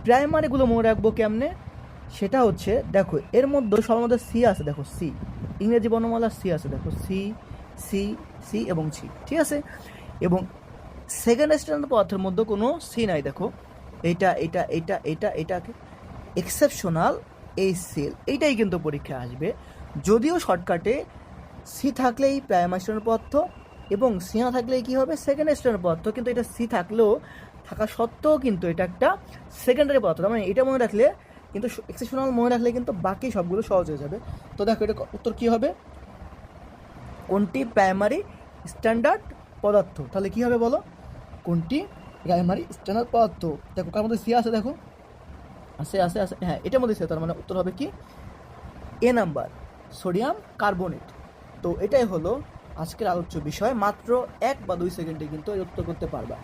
প্রাইমারিগুলো মনে রাখবো কেমনে, সেটা হচ্ছে দেখো এর মধ্যে সবার মধ্যে সি আছে, দেখো সি, ইংরেজি বর্ণমালা সি আছে, দেখো সি সি সি এবং সি, ঠিক আছে। এবং সেকেন্ড স্ট্যান্ডার্ড পদার্থের মধ্যে কোনো সি নাই, দেখো এইটা এটা এটা এটা এটাকে এক্সেপশনাল এই সেল, এইটাই কিন্তু পরীক্ষায় আসবে। যদিও শর্টকাটে সি থাকলেই প্রাইমারি স্ট্যান্ডার্ড পদার্থ এবং সি না থাকলেই কী হবে সেকেন্ড স্ট্যান্ডার্ড পদার্থ, কিন্তু এটা সি থাকলেও থাকা সত্ত্বেও কিন্তু এটা একটা সেকেন্ডারি পদার্থ। তার মানে এটা মনে রাখলে কিন্তু, এক্সেপশনাল মনে রাখলে কিন্তু বাকি সবগুলো সহজ হয়ে যাবে। তো দেখো এটা উত্তর কী হবে, কোনটি প্রাইমারি স্ট্যান্ডার্ড পদার্থ, তাহলে কী হবে বলো, কোনটি প্রাইমারি স্ট্যান্ডার্ড পদার্থ। দেখো কার মধ্যে সি আছে, দেখো আছে আছে আছে, হ্যাঁ এটার মধ্যে সি, তার মানে উত্তর হবে কি এ নাম্বার, সোডিয়াম কার্বনেট। তো এটাই হলো আজকের আলোচ্য বিষয়, মাত্র 1 বা 2 সেকেন্ডে কিন্তু এর উত্তর করতে পারবা।